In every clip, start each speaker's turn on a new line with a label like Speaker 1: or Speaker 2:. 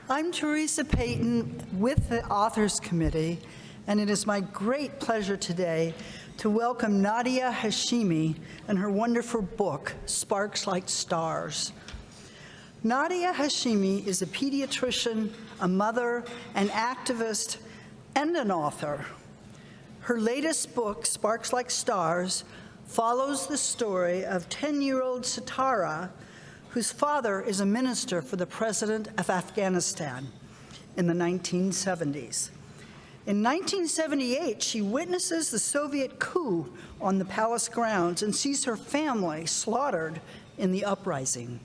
Speaker 1: I'm Teresa Payton with the Authors Committee, and it is my great pleasure today to welcome Nadia Hashimi and her wonderful book, Sparks Like Stars. Nadia Hashimi is a pediatrician, a mother, an activist, and an author. Her latest book, Sparks Like Stars, follows the story of 10-year-old Sitara, whose father is a minister for the president of Afghanistan in the 1970s. In 1978, she witnesses the Soviet coup on the palace grounds and sees her family slaughtered in the uprising.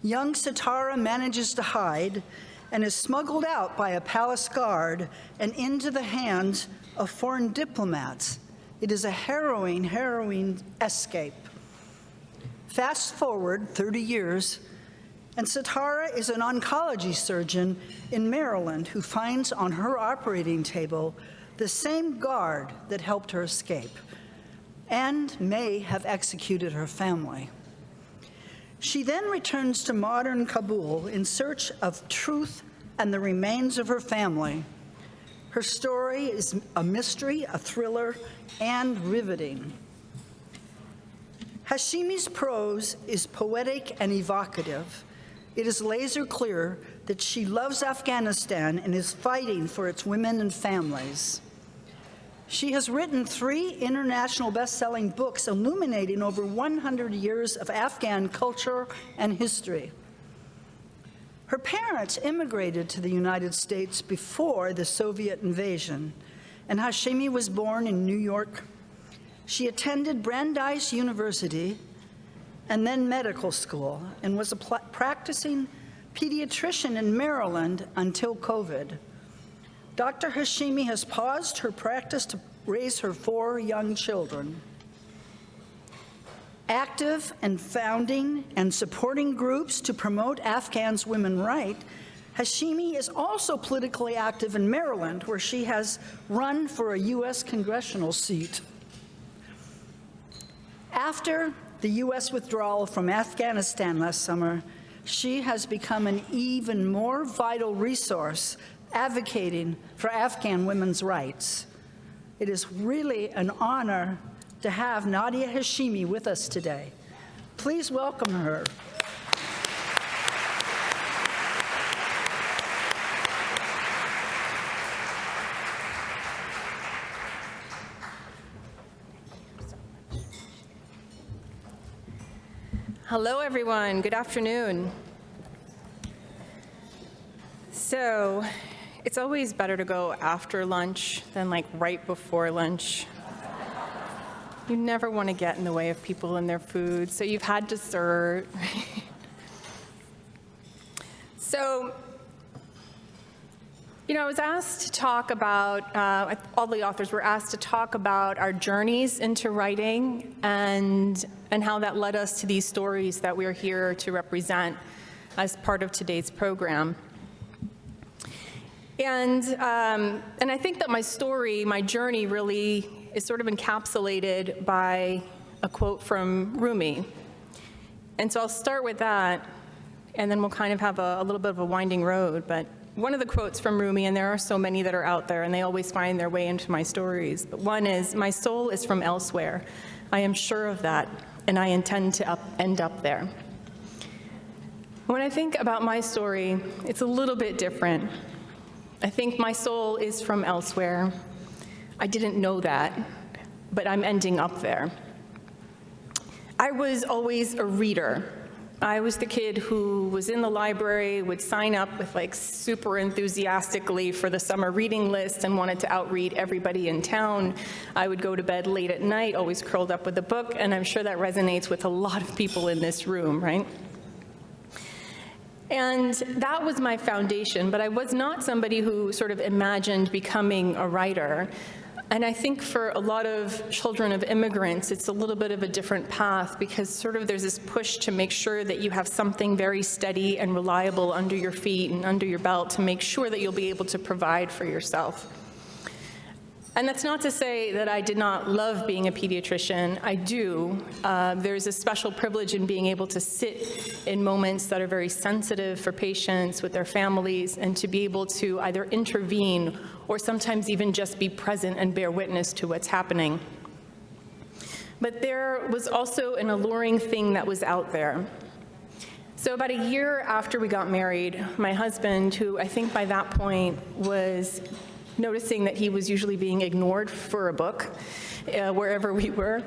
Speaker 1: Young Sitara manages to hide and is smuggled out by a palace guard and into the hands of foreign diplomats. It is a harrowing escape. Fast forward 30 years, and Sitara is an oncology surgeon in Maryland who finds on her operating table the same guard that helped her escape and may have executed her family. She then returns to modern Kabul in search of truth and the remains of her family. Her story is a mystery, a thriller, and riveting. Hashimi's prose is poetic and evocative. It is laser clear that she loves Afghanistan and is fighting for its women and families. She has written 3 international best-selling books illuminating over 100 years of Afghan culture and history. Her parents immigrated to the United States before the Soviet invasion, and Hashimi was born in New York. She attended Brandeis University and then medical school and was a practicing pediatrician in Maryland until COVID. Dr. Hashimi has paused her practice to raise her 4 young children. Active and founding and supporting groups to promote Afghans' women's rights, Hashimi is also politically active in Maryland, where she has run for a U.S. congressional seat. After the U.S. withdrawal from Afghanistan last summer, she has become an even more vital resource advocating for Afghan women's rights. It is really an honor to have Nadia Hashimi with us today. Please welcome her.
Speaker 2: Hello, everyone. Good afternoon. So, it's always better to go after lunch than like right before lunch. You never want to get in the way of people and their food, so you've had dessert. So, I was asked to talk about, all the authors were asked to talk about our journeys into writing and how that led us to these stories that we're here to represent as part of today's program. And I think that my story, my journey really is sort of encapsulated by a quote from Rumi. And so I'll start with that, and then we'll kind of have a little bit of a winding road. But one of the quotes from Rumi, and there are so many that are out there, and they always find their way into my stories, but one is, "My soul is from elsewhere. I am sure of that, and I intend to end up there." When I think about my story, it's a little bit different. I think my soul is from elsewhere. I didn't know that, but I'm ending up there. I was always a reader. I was the kid who was in the library, would sign up with super enthusiastically for the summer reading list and wanted to outread everybody in town. I would go to bed late at night, always curled up with a book, and I'm sure that resonates with a lot of people in this room, right? And that was my foundation, but I was not somebody who sort of imagined becoming a writer. And I think for a lot of children of immigrants, it's a little bit of a different path because sort of there's this push to make sure that you have something very steady and reliable under your feet and under your belt to make sure that you'll be able to provide for yourself. And that's not to say that I did not love being a pediatrician. I do. There's a special privilege in being able to sit in moments that are very sensitive for patients with their families and to be able to either intervene or sometimes even just be present and bear witness to what's happening. But there was also an alluring thing that was out there. So about a year after we got married, my husband, who I think by that point was noticing that he was usually being ignored for a book wherever we were,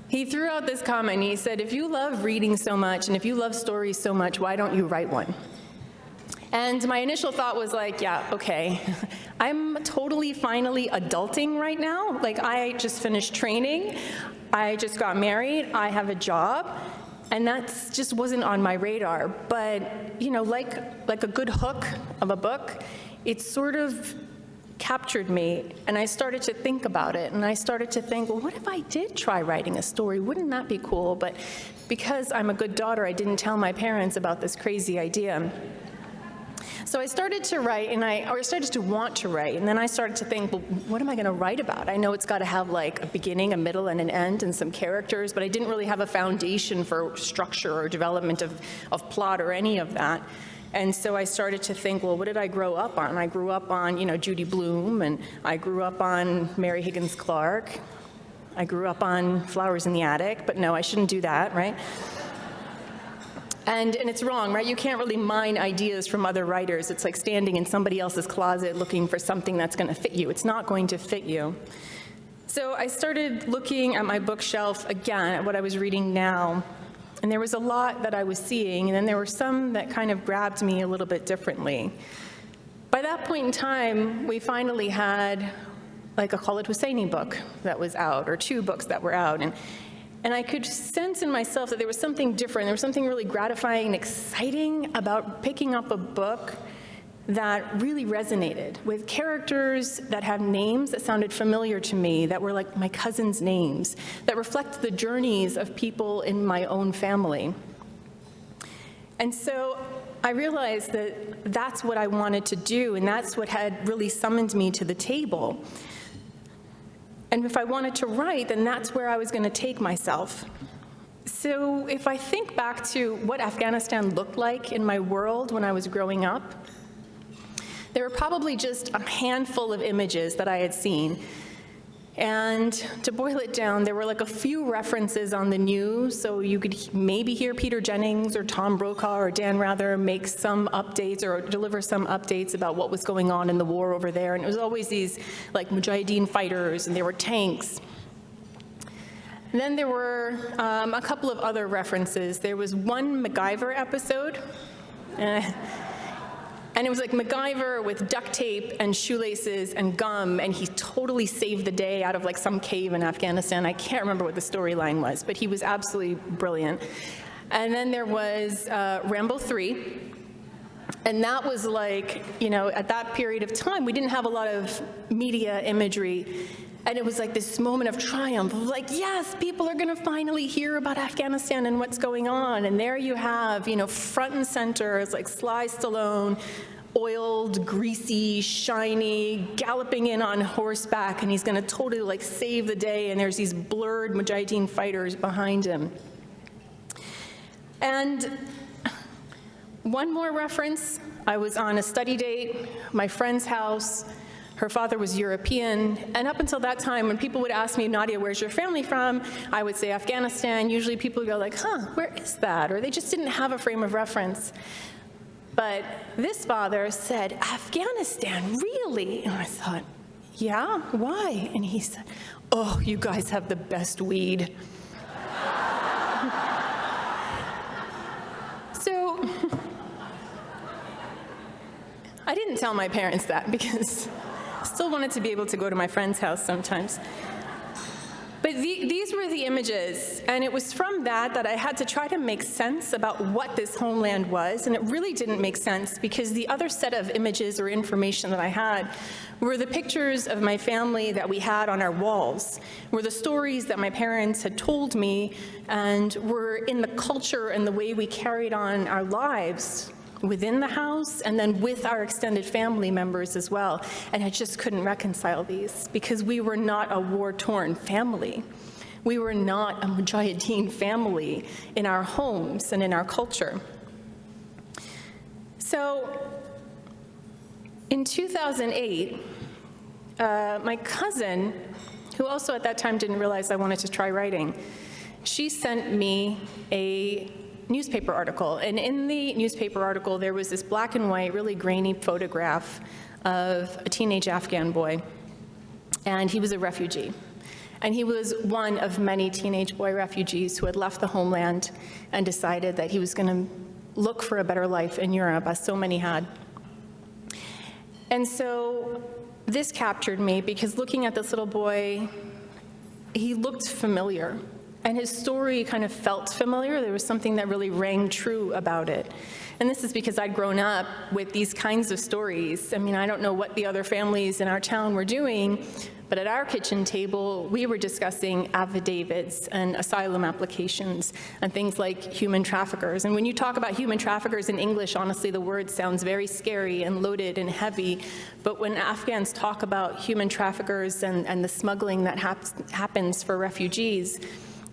Speaker 2: he threw out this comment. He said, if you love reading so much and if you love stories so much, why don't you write one? And my initial thought was like, yeah, okay. I'm totally finally adulting right now. Like, I just finished training. I just got married. I have a job. And that just wasn't on my radar. But, you know, like a good hook of a book, it sort of captured me, and I started to think about it, and I started to think, well, what if I did try writing a story? Wouldn't that be cool? But because I'm a good daughter, I didn't tell my parents about this crazy idea. So I started to write, or I started to want to write, and then I started to think, well, what am I going to write about? I know it's got to have like a beginning, a middle, and an end, and some characters, but I didn't really have a foundation for structure or development of plot or any of that. And so I started to think, well, what did I grow up on? I grew up on, you know, Judy Blume, and I grew up on Mary Higgins Clark. I grew up on Flowers in the Attic, but no, I shouldn't do that, right? And it's wrong, right? You can't really mine ideas from other writers. It's like standing in somebody else's closet looking for something that's going to fit you. It's not going to fit you. So I started looking at my bookshelf again, at what I was reading now. And there was a lot that I was seeing, and then there were some that kind of grabbed me a little bit differently. By that point in time, we finally had like a Khaled Hosseini book that was out, or 2 books that were out. And I could sense in myself that there was something different. There was something really gratifying and exciting about picking up a book that really resonated with characters that have names that sounded familiar to me, that were like my cousins' names, that reflect the journeys of people in my own family. And so I realized that that's what I wanted to do, and that's what had really summoned me to the table. And if I wanted to write, then that's where I was going to take myself. So if I think back to what Afghanistan looked like in my world when I was growing up, there were probably just a handful of images that I had seen. And to boil it down, there were like a few references on the news, so you could maybe hear Peter Jennings or Tom Brokaw or Dan Rather make some updates or deliver some updates about what was going on in the war over there. And it was always these like Mujahideen fighters, and there were tanks. And then there were a couple of other references. There was one MacGyver episode, and it was like MacGyver with duct tape and shoelaces and gum, and he totally saved the day out of like some cave in Afghanistan. I can't remember what the storyline was, but he was absolutely brilliant. And then there was Rambo 3, and that was like, you know, at that period of time, we didn't have a lot of media imagery. And it was like this moment of triumph, of like, yes, people are going to finally hear about Afghanistan and what's going on. And there you have, you know, front and center, it's like Sly Stallone, oiled, greasy, shiny, galloping in on horseback, and he's going to totally like save the day. And there's these blurred Mujahideen fighters behind him. And one more reference, I was on a study date, my friend's house. Her father was European, and up until that time, when people would ask me, Nadia, where's your family from? I would say Afghanistan. Usually people would go like, where is that? Or they just didn't have a frame of reference. But this father said, Afghanistan, really? And I thought, yeah, why? And he said, oh, you guys have the best weed. So I didn't tell my parents that because I still wanted to be able to go to my friend's house sometimes. But these were the images, and it was from that I had to try to make sense about what this homeland was, and it really didn't make sense because the other set of images or information that I had were the pictures of my family that we had on our walls, were the stories that my parents had told me, and were in the culture and the way we carried on our lives within the house and then with our extended family members as well. And I just couldn't reconcile these because we were not a war-torn family. We were not a Mujahideen family in our homes and in our culture. So in 2008, my cousin, who also at that time didn't realize I wanted to try writing, she sent me a newspaper article. And in the newspaper article, there was this black and white, really grainy photograph of a teenage Afghan boy. And he was a refugee. And he was one of many teenage boy refugees who had left the homeland and decided that he was going to look for a better life in Europe, as so many had. And so this captured me because looking at this little boy, he looked familiar. And his story kind of felt familiar. There was something that really rang true about it. And this is because I'd grown up with these kinds of stories. I mean, I don't know what the other families in our town were doing, but at our kitchen table, we were discussing affidavits and asylum applications and things like human traffickers. And when you talk about human traffickers in English, honestly, the word sounds very scary and loaded and heavy. But when Afghans talk about human traffickers and the smuggling that happens for refugees,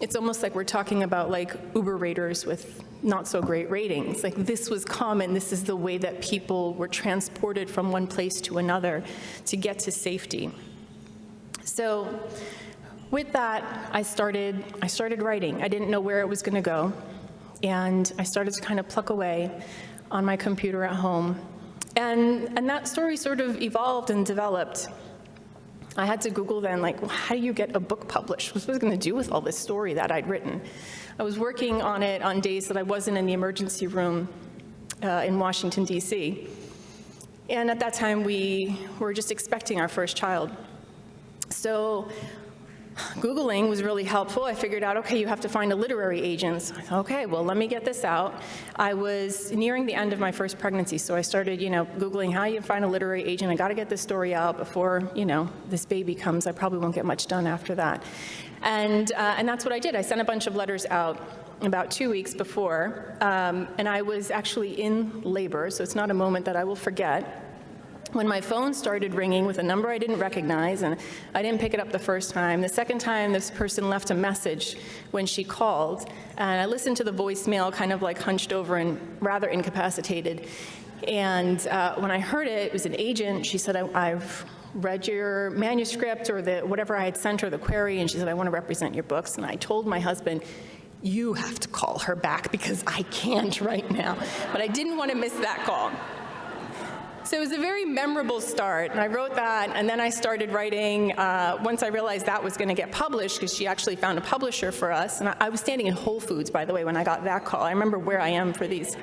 Speaker 2: it's almost like we're talking about like Uber raiders with not so great ratings. Like this was common. This is the way that people were transported from one place to another to get to safety. So with that, I started writing. I didn't know where it was going to go. And I started to kind of pluck away on my computer at home. And that story sort of evolved and developed. I had to Google then, like, well, how do you get a book published? What was I going to do with all this story that I'd written? I was working on it on days that I wasn't in the emergency room in Washington, D.C. And at that time, we were just expecting our first child. So Googling was really helpful. I figured out, okay, you have to find a literary agent. So I thought, okay, well, let me get this out. I was nearing the end of my first pregnancy, so I started, Googling how you find a literary agent. I got to get this story out before, this baby comes. I probably won't get much done after that. And that's what I did. I sent a bunch of letters out about 2 weeks before, and I was actually in labor, so it's not a moment that I will forget, when my phone started ringing with a number I didn't recognize, and I didn't pick it up the first time. The second time, this person left a message when she called, and I listened to the voicemail kind of like hunched over and rather incapacitated. And when I heard it, it was an agent. She said, I've read your manuscript or whatever I had sent her, the query, and she said, I want to represent your books. And I told my husband, you have to call her back because I can't right now. But I didn't want to miss that call. So it was a very memorable start, and I wrote that, and then I started writing once I realized that was going to get published, because she actually found a publisher for us, and I was standing in Whole Foods, by the way, when I got that call. I remember where I am for these.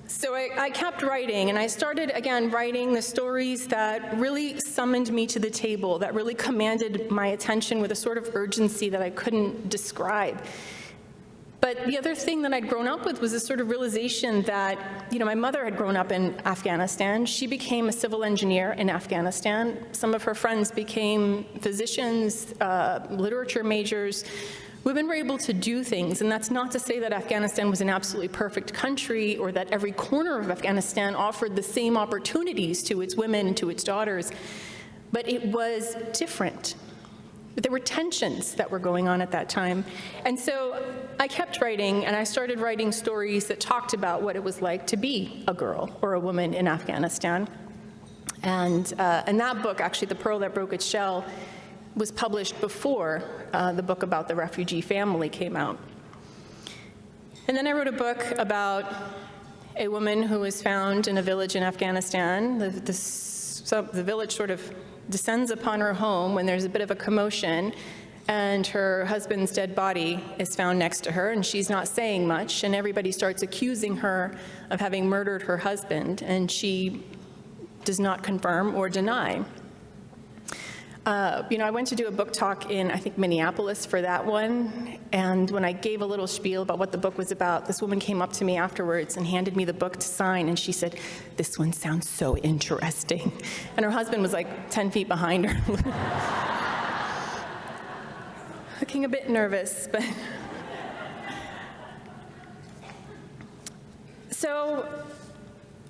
Speaker 2: So I kept writing, and I started, again, writing the stories that really summoned me to the table, that really commanded my attention with a sort of urgency that I couldn't describe. But the other thing that I'd grown up with was this sort of realization that, my mother had grown up in Afghanistan. She became a civil engineer in Afghanistan. Some of her friends became physicians, literature majors. Women were able to do things, and that's not to say that Afghanistan was an absolutely perfect country or that every corner of Afghanistan offered the same opportunities to its women and to its daughters, but it was different. But there were tensions that were going on at that time. And so I kept writing, and I started writing stories that talked about what it was like to be a girl or a woman in Afghanistan. And that book, actually, The Pearl That Broke Its Shell, was published before the book about the refugee family came out. And then I wrote a book about a woman who was found in a village in Afghanistan. The village sort of descends upon her home when there's a bit of a commotion, and her husband's dead body is found next to her, and she's not saying much, and everybody starts accusing her of having murdered her husband, and she does not confirm or deny. I went to do a book talk in, I think, Minneapolis for that one, and when I gave a little spiel about what the book was about, this woman came up to me afterwards and handed me the book to sign, and she said, "This one sounds so interesting." And her husband was like 10 feet behind her, looking a bit nervous, but... So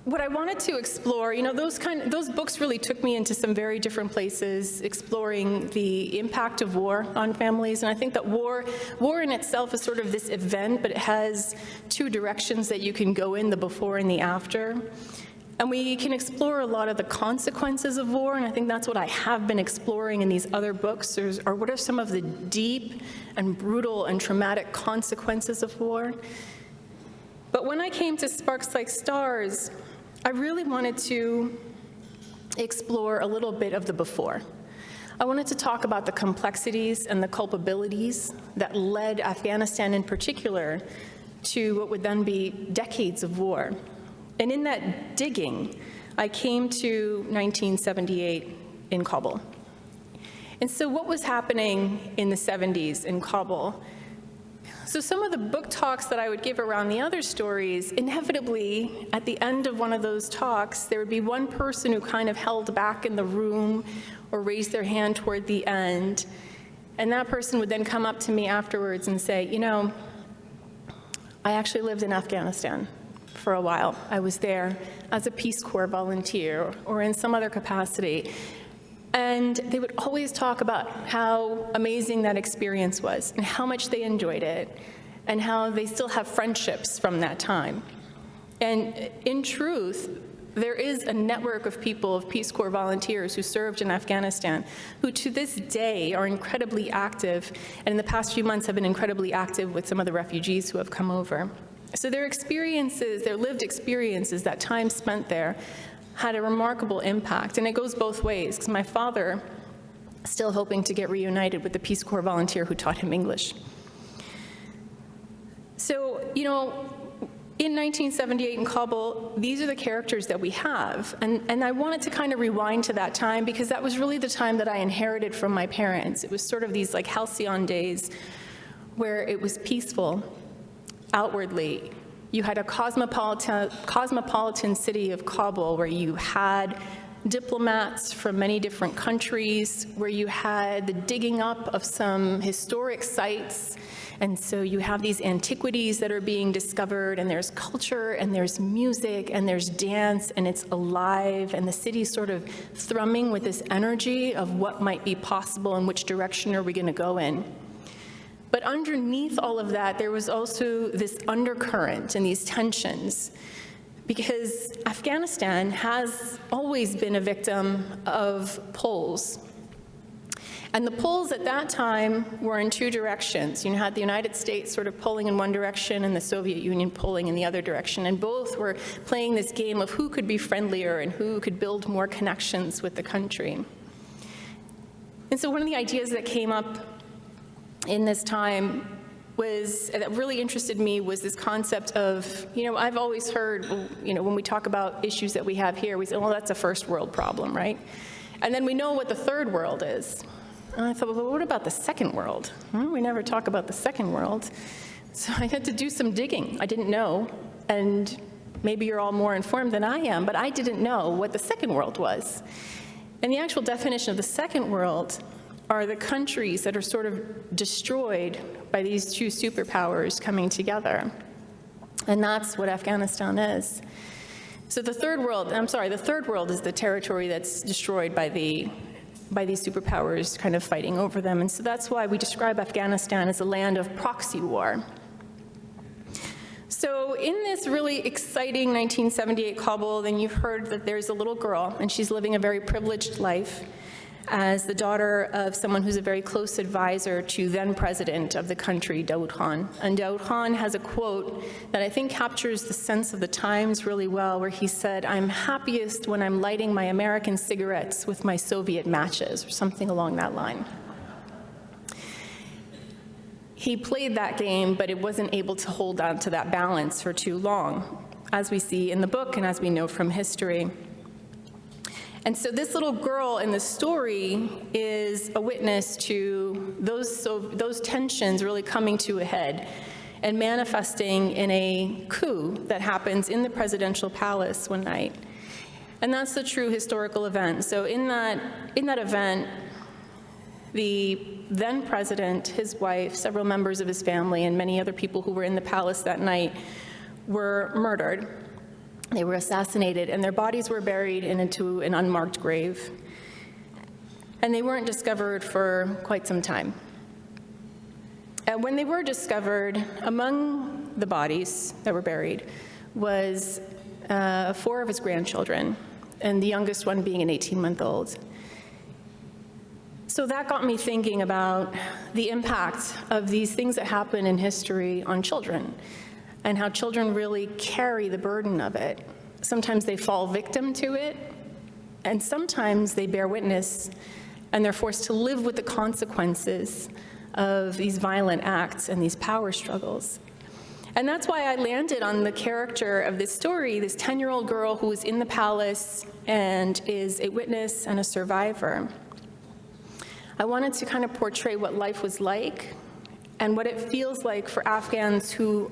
Speaker 2: what I wanted to explore, those books really took me into some very different places, exploring the impact of war on families. And I think that war in itself is sort of this event, but it has two directions that you can go in, the before and the after. And we can explore a lot of the consequences of war, and I think that's what I have been exploring in these other books, or what are some of the deep and brutal and traumatic consequences of war. But when I came to Sparks Like Stars, I really wanted to explore a little bit of the before. I wanted to talk about the complexities and the culpabilities that led Afghanistan in particular to what would then be decades of war. And in that digging, I came to 1978 in Kabul. And so what was happening in the 70s in Kabul? So some of the book talks that I would give around the other stories, inevitably, at the end of one of those talks, there would be one person who kind of held back in the room or raised their hand toward the end. And that person would then come up to me afterwards and say, I actually lived in Afghanistan for a while. I was there as a Peace Corps volunteer or in some other capacity. And they would always talk about how amazing that experience was and how much they enjoyed it and how they still have friendships from that time. And in truth, there is a network of people, of Peace Corps volunteers who served in Afghanistan, who to this day are incredibly active, and in the past few months have been incredibly active with some of the refugees who have come over. So their experiences, their lived experiences, that time spent there, had a remarkable impact. And it goes both ways, because my father is still hoping to get reunited with the Peace Corps volunteer who taught him English. So, in 1978 in Kabul, these are the characters that we have. And I wanted to kind of rewind to that time, because that was really the time that I inherited from my parents. It was sort of these like halcyon days where it was peaceful outwardly. You had a cosmopolitan city of Kabul where you had diplomats from many different countries, where you had the digging up of some historic sites. And so you have these antiquities that are being discovered, and there's culture, and there's music, and there's dance, and it's alive, and the city's sort of thrumming with this energy of what might be possible and which direction are we going to go in. But underneath all of that, there was also this undercurrent and these tensions, because Afghanistan has always been a victim of pulls. And the pulls at that time were in two directions. You had the United States sort of pulling in one direction and the Soviet Union pulling in the other direction. And both were playing this game of who could be friendlier and who could build more connections with the country. And so one of the ideas that came up in this time that really interested me was this concept of, I've always heard, when we talk about issues that we have here, we say, well, that's a first world problem, right? And then we know what the third world is. And I thought, well, what about the second world? We never talk about the second world. So I had to do some digging. I didn't know, and maybe you're all more informed than I am, but I didn't know what the second world was. And the actual definition of the second world are the countries that are sort of destroyed by these two superpowers coming together. And that's what Afghanistan is. So the third world is the territory that's destroyed by these superpowers kind of fighting over them. And so that's why we describe Afghanistan as a land of proxy war. So in this really exciting 1978 Kabul, then you've heard that there's a little girl, and she's living a very privileged life as the daughter of someone who's a very close advisor to then president of the country, Daoud Khan. And Daoud Khan has a quote that I think captures the sense of the times really well, where he said, "I'm happiest when I'm lighting my American cigarettes with my Soviet matches," or something along that line. He played that game, but it wasn't able to hold on to that balance for too long, as we see in the book and as we know from history. And so this little girl in the story is a witness to those tensions really coming to a head and manifesting in a coup that happens in the presidential palace one night. And that's the true historical event. So in that event, the then president, his wife, several members of his family, and many other people who were in the palace that night were murdered. They were assassinated, and their bodies were buried into an unmarked grave. And they weren't discovered for quite some time. And when they were discovered, among the bodies that were buried was 4 of his grandchildren, and the youngest one being an 18-month-old. So that got me thinking about the impact of these things that happen in history on children, and how children really carry the burden of it. Sometimes they fall victim to it, and sometimes they bear witness, and they're forced to live with the consequences of these violent acts and these power struggles. And that's why I landed on the character of this story, this 10-year-old girl who is in the palace and is a witness and a survivor. I wanted to kind of portray what life was like and what it feels like for Afghans who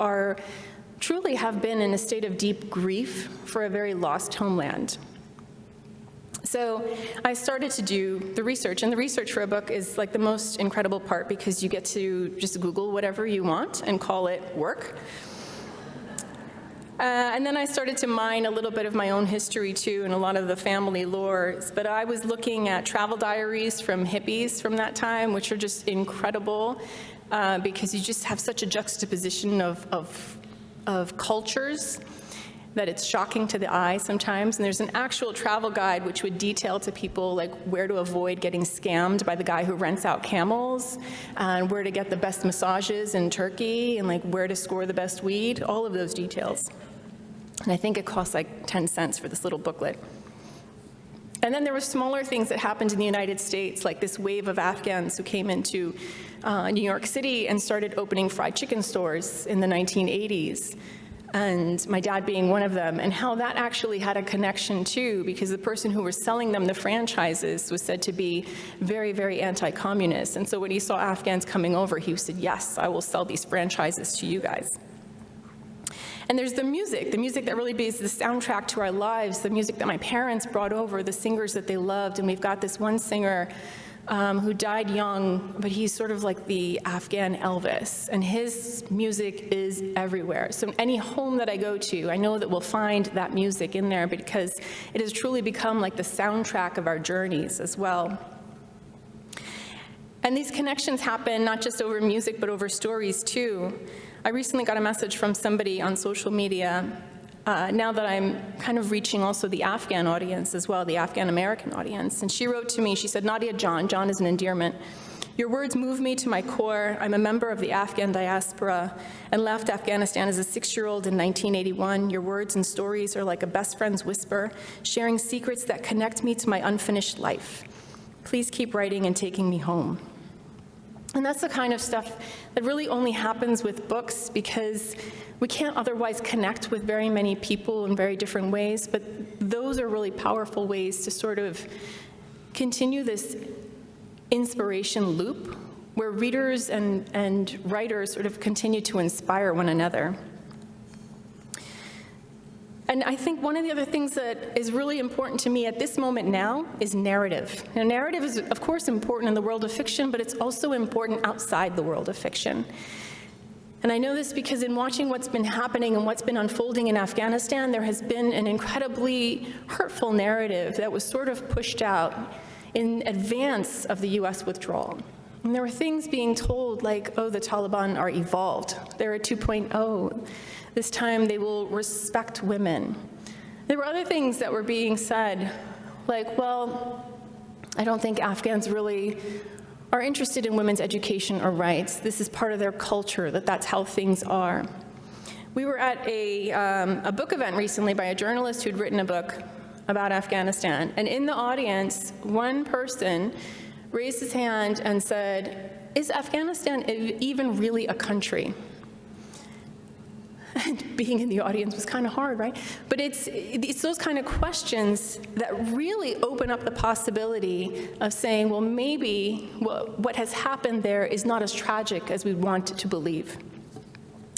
Speaker 2: truly have been in a state of deep grief for a very lost homeland. So I started to do the research, and the research for a book is like the most incredible part because you get to just Google whatever you want and call it work. And then I started to mine a little bit of my own history too, and a lot of the family lores. But I was looking at travel diaries from hippies from that time, which are just incredible because you just have such a juxtaposition of cultures that it's shocking to the eye sometimes. And there's an actual travel guide which would detail to people like where to avoid getting scammed by the guy who rents out camels, and where to get the best massages in Turkey, and like where to score the best weed, all of those details. And I think it cost like 10 cents for this little booklet. And then there were smaller things that happened in the United States, like this wave of Afghans who came into New York City and started opening fried chicken stores in the 1980s. And my dad being one of them, and how that actually had a connection too, because the person who was selling them the franchises was said to be very, very anti-communist. And so when he saw Afghans coming over, he said, yes, I will sell these franchises to you guys. And there's the music that really is the soundtrack to our lives, the music that my parents brought over, the singers that they loved. And we've got this one singer who died young, but he's sort of like the Afghan Elvis, and his music is everywhere. So any home that I go to, I know that we'll find that music in there because it has truly become like the soundtrack of our journeys as well. And these connections happen not just over music, but over stories too. I recently got a message from somebody on social media, now that I'm kind of reaching also the Afghan audience as well, the Afghan-American audience. And she wrote to me, she said, Nadia, John is an endearment. Your words move me to my core. I'm a member of the Afghan diaspora and left Afghanistan as a 6-year-old in 1981. Your words and stories are like a best friend's whisper, sharing secrets that connect me to my unfinished life. Please keep writing and taking me home. And that's the kind of stuff that really only happens with books because we can't otherwise connect with very many people in very different ways, but those are really powerful ways to sort of continue this inspiration loop where readers and writers sort of continue to inspire one another. And I think one of the other things that is really important to me at this moment now is narrative. Now, narrative is, of course, important in the world of fiction, but it's also important outside the world of fiction. And I know this because in watching what's been happening and what's been unfolding in Afghanistan, there has been an incredibly hurtful narrative that was sort of pushed out in advance of the US withdrawal. And there were things being told like, oh, the Taliban are evolved. They're a 2.0. This time they will respect women. There were other things that were being said, like, well, I don't think Afghans really are interested in women's education or rights. This is part of their culture, that's how things are. We were at a book event recently by a journalist who'd written a book about Afghanistan, and in the audience, one person raised his hand and said, is Afghanistan even really a country? And being in the audience was kind of hard, right? But it's those kind of questions that really open up the possibility of saying, well, maybe what has happened there is not as tragic as we want to believe.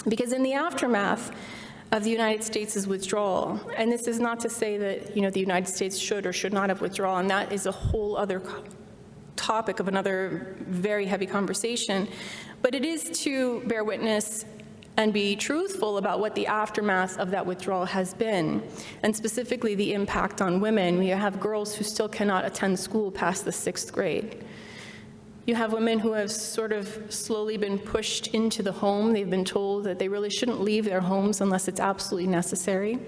Speaker 2: Because in the aftermath of the United States' withdrawal, and this is not to say that the United States should or should not have withdrawn, and that is a whole other topic of another very heavy conversation, but it is to bear witness and be truthful about what the aftermath of that withdrawal has been, and specifically the impact on women. We have girls who still cannot attend school past the 6th grade. You have women who have sort of slowly been pushed into the home. They've been told that they really shouldn't leave their homes unless it's absolutely necessary.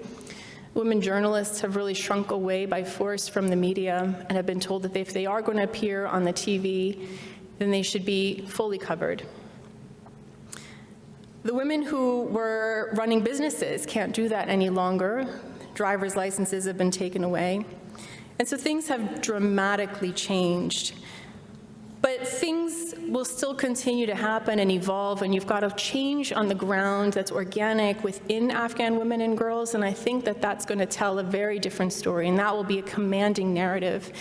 Speaker 2: Women journalists have really shrunk away by force from the media and have been told that if they are going to appear on the TV, then they should be fully covered. The women who were running businesses can't do that any longer. Driver's licenses have been taken away. And so things have dramatically changed. But things will still continue to happen and evolve, and you've got a change on the ground that's organic within Afghan women and girls, and I think that that's going to tell a very different story, and that will be a commanding narrative.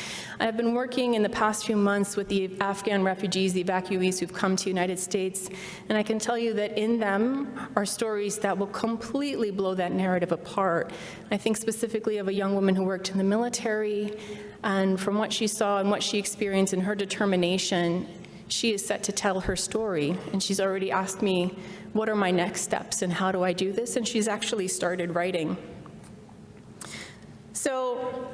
Speaker 2: I've been working in the past few months with the Afghan refugees, the evacuees who've come to the United States, and I can tell you that in them are stories that will completely blow that narrative apart. I think specifically of a young woman who worked in the military, and from what she saw and what she experienced and her determination, she is set to tell her story. And she's already asked me, what are my next steps and how do I do this? And she's actually started writing. So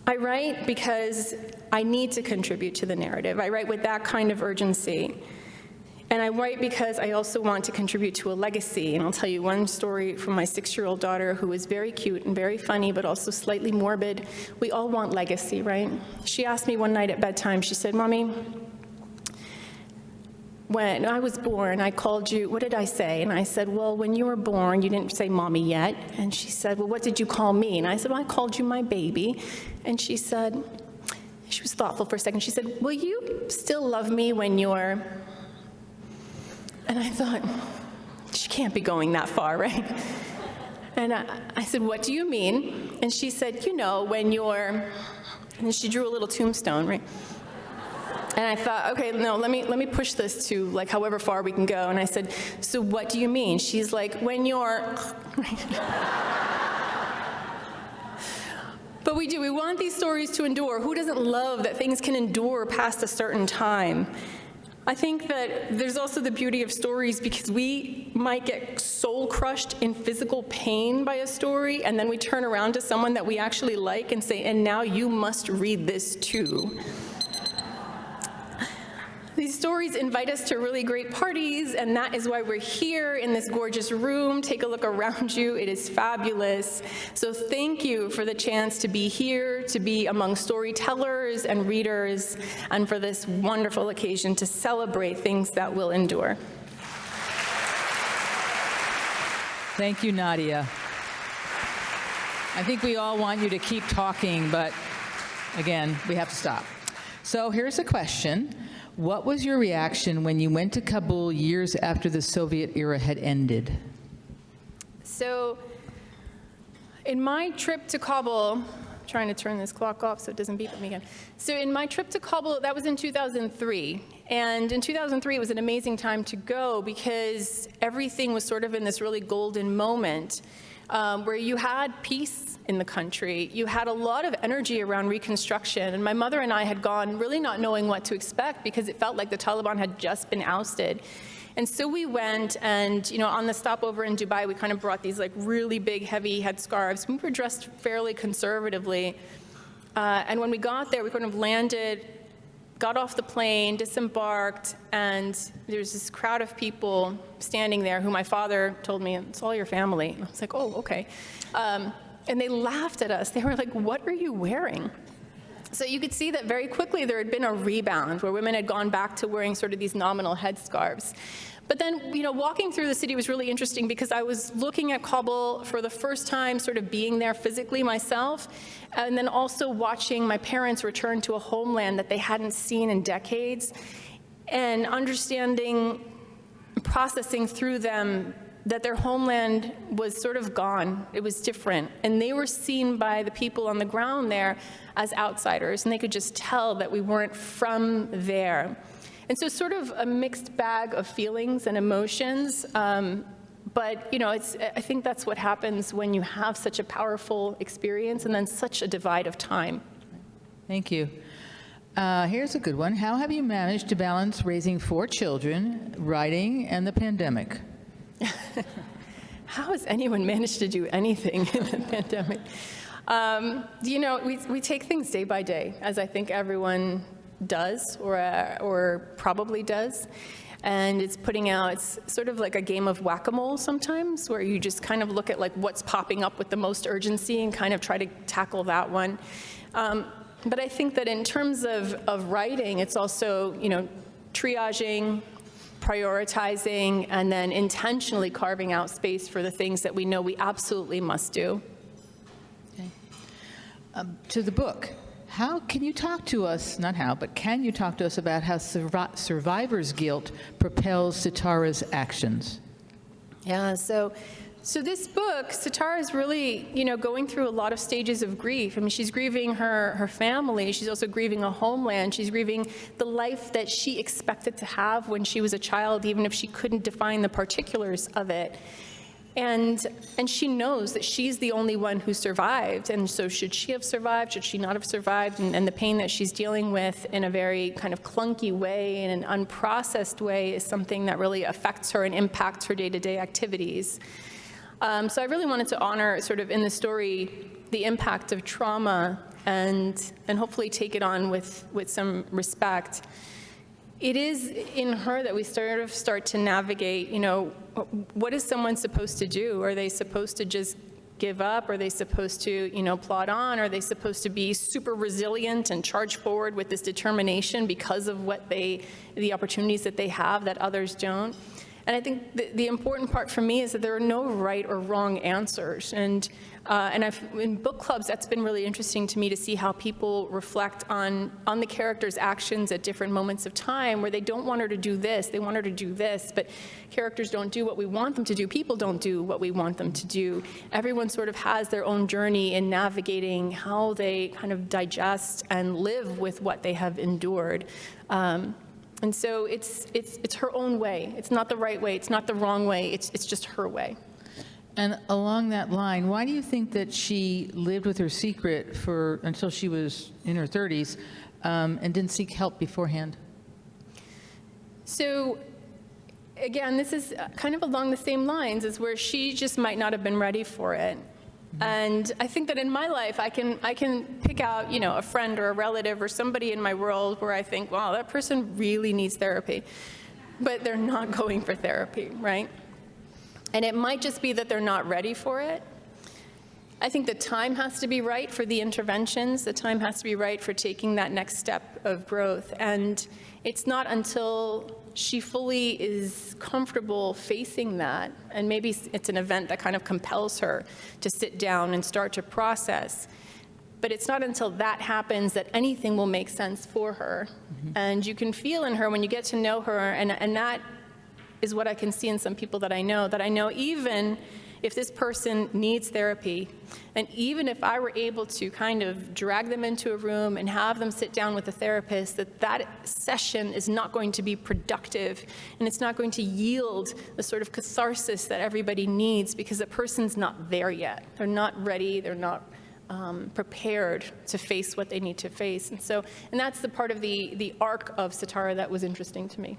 Speaker 2: I write because I need to contribute to the narrative. I write with that kind of urgency. And I write because I also want to contribute to a legacy. And I'll tell you one story from my 6-year-old daughter, who is very cute and very funny, but also slightly morbid. We all want legacy, right? She asked me one night at bedtime, she said, "Mommy, when I was born, I called you, what did I say?" And I said, "Well, when you were born, you didn't say mommy yet." And she said, "Well, what did you call me?" And I said, "Well, I called you my baby." And she said, she was thoughtful for a second. She said, "Will you still love me when you're..." And I thought, she can't be going that far, right? And I said, "What do you mean?" And she said, "You know, when you're..." And she drew a little tombstone, right? And I thought, okay, no, let me push this to like however far we can go. And I said, "So what do you mean?" She's like, "When you're..." But we do, we want these stories to endure. Who doesn't love that things can endure past a certain time? I think that there's also the beauty of stories because we might get soul crushed in physical pain by a story, and then we turn around to someone that we actually like and say, "And now you must read this too." These stories invite us to really great parties, and that is why we're here in this gorgeous room. Take a look around you. It is fabulous. So thank you for the chance to be here, to be among storytellers and readers, and for this wonderful occasion to celebrate things that will endure.
Speaker 3: Thank you, Nadia. I think we all want you to keep talking, but again, we have to stop. So here's a question. What was your reaction when you went to Kabul years after the Soviet era had ended?
Speaker 2: So in my trip to Kabul, I'm trying to turn this clock off so it doesn't beep at me again. So in my trip to Kabul, that was in 2003. And in 2003, it was an amazing time to go because everything was sort of in this really golden moment where you had peace in the country. You had a lot of energy around reconstruction. And my mother and I had gone really not knowing what to expect because it felt like the Taliban had just been ousted. And so we went, and on the stopover in Dubai, we kind of brought these like really big, heavy headscarves. We were dressed fairly conservatively. And when we got there, we kind of landed, got off the plane, disembarked, and there's this crowd of people standing there who my father told me, "It's all your family." And I was like, "Oh, okay." And they laughed at us. They were like, "What are you wearing?" So you could see that very quickly there had been a rebound where women had gone back to wearing sort of these nominal headscarves. But then, walking through the city was really interesting because I was looking at Kabul for the first time, sort of being there physically myself, and then also watching my parents return to a homeland that they hadn't seen in decades, and understanding, processing through them that their homeland was sort of gone. It was different. And they were seen by the people on the ground there as outsiders, and they could just tell that we weren't from there. And so sort of a mixed bag of feelings and emotions, but I think that's what happens when you have such a powerful experience and then such a divide of time.
Speaker 3: Thank you. Here's a good one. How have you managed to balance raising 4 children, writing, and the pandemic?
Speaker 2: How has anyone managed to do anything in the pandemic? We take things day by day, as I think everyone does or probably does. And it's sort of like a game of whack-a-mole sometimes, where you just kind of look at like what's popping up with the most urgency and kind of try to tackle that one. But I think that in terms of writing, it's also, triaging, prioritizing, and then intentionally carving out space for the things that we know we absolutely must do.
Speaker 3: Okay. To the book, can you talk to us about how survivor's guilt propels Sitara's actions?
Speaker 2: Yeah, so this book, Sitara is really, going through a lot of stages of grief. I mean, she's grieving her family. She's also grieving a homeland. She's grieving the life that she expected to have when she was a child, even if she couldn't define the particulars of it. And she knows that she's the only one who survived. And so should she have survived? Should she not have survived? And the pain that she's dealing with in a very kind of clunky way, in an unprocessed way, is something that really affects her and impacts her day-to-day activities. So I really wanted to honor, sort of in the story, the impact of trauma and hopefully take it on with some respect. It is in her that we start to navigate, what is someone supposed to do? Are they supposed to just give up? Are they supposed to, plod on? Are they supposed to be super resilient and charge forward with this determination because of the opportunities that they have that others don't? And I think the important part for me is that there are no right or wrong answers. And in book clubs, that's been really interesting to me to see how people reflect on the character's actions at different moments of time, where they don't want her to do this, they want her to do this, but characters don't do what we want them to do. People don't do what we want them to do. Everyone sort of has their own journey in navigating how they kind of digest and live with what they have endured. And so it's her own way. It's not the right way. It's not the wrong way. It's just her way.
Speaker 3: And along that line, why do you think that she lived with her secret until she was in her 30s and didn't seek help beforehand?
Speaker 2: So again, this is kind of along the same lines as where she just might not have been ready for it. And I think that in my life, I can pick out, a friend or a relative or somebody in my world where I think, wow, that person really needs therapy, but they're not going for therapy, right? And it might just be that they're not ready for it. I think the time has to be right for the interventions. The time has to be right for taking that next step of growth. And it's not until she fully is comfortable facing that, and maybe it's an event that kind of compels her to sit down and start to process. But it's not until that happens that anything will make sense for her. Mm-hmm. And you can feel in her when you get to know her, and that is what I can see in some people that I know even if this person needs therapy, and even if I were able to kind of drag them into a room and have them sit down with a therapist, that session is not going to be productive, and it's not going to yield the sort of catharsis that everybody needs, because the person's not there yet. They're not ready, they're not prepared to face what they need to face. And that's the part of the arc of Sitara that was interesting to me.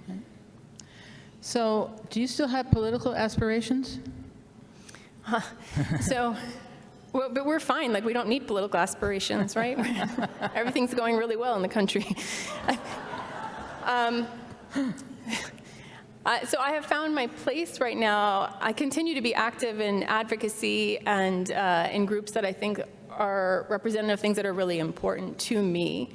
Speaker 3: So, do you still have political aspirations?
Speaker 2: But we're fine. Like, we don't need political aspirations, right? Everything's going really well in the country. So I have found my place right now. I continue to be active in advocacy and in groups that I think are representative of things that are really important to me.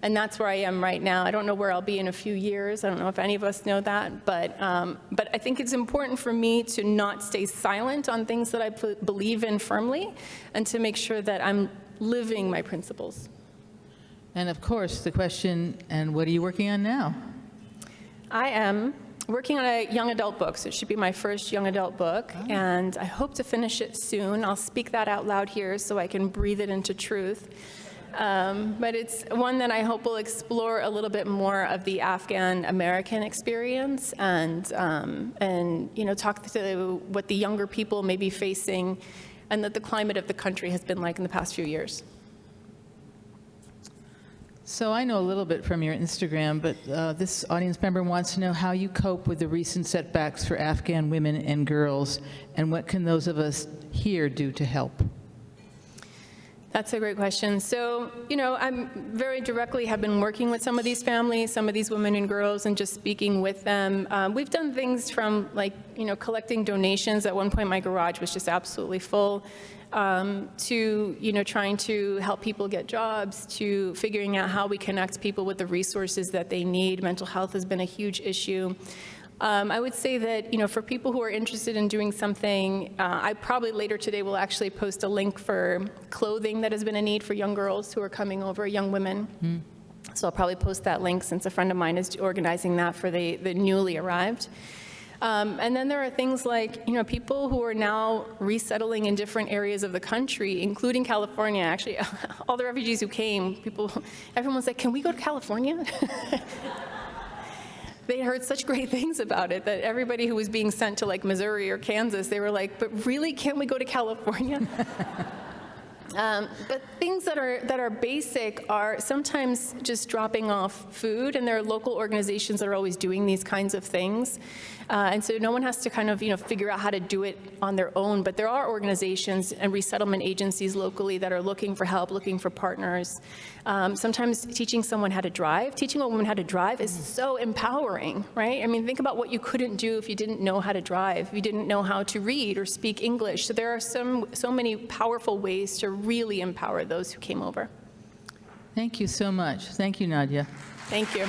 Speaker 2: And that's where I am right now. I don't know where I'll be in a few years. I don't know if any of us know that. But I think it's important for me to not stay silent on things that I believe in firmly, and to make sure that I'm living my principles.
Speaker 3: And of course, the question, and what are you working on now?
Speaker 2: I am working on a young adult book, so it should be my first young adult book, and I hope to finish it soon. I'll speak that out loud here so I can breathe it into truth. But it's one that I hope will explore a little bit more of the Afghan American experience, and talk to what the younger people may be facing, and that the climate of the country has been like in the past few years.
Speaker 3: So I know a little bit from your Instagram, but this audience member wants to know how you cope with the recent setbacks for Afghan women and girls, and what can those of us here do to help?
Speaker 2: That's a great question. So, I'm very directly have been working with some of these families, some of these women and girls, and just speaking with them. We've done things from collecting donations. At one point, my garage was just absolutely full, to, trying to help people get jobs, to figuring out how we connect people with the resources that they need. Mental health has been a huge issue. I would say that, for people who are interested in doing something, I probably later today will actually post a link for clothing that has been a need for young girls who are coming over, young women. So I'll probably post that link since a friend of mine is organizing that for the newly arrived. And then there are things like, people who are now resettling in different areas of the country, including California. Actually, all the refugees who came, everyone was like, can we go to California? They heard such great things about it that everybody who was being sent to Missouri or Kansas, they were like, but really, can't we go to California? But things that are basic are sometimes just dropping off food, and there are local organizations that are always doing these kinds of things. And so no one has to kind of, figure out how to do it on their own, but there are organizations and resettlement agencies locally that are looking for help, looking for partners. Sometimes teaching someone how to drive, teaching a woman how to drive is so empowering, right? I mean, think about what you couldn't do if you didn't know how to drive, if you didn't know how to read or speak English. So there are so many powerful ways to really empower those who came over.
Speaker 3: Thank you so much. Thank you, Nadia.
Speaker 2: Thank you.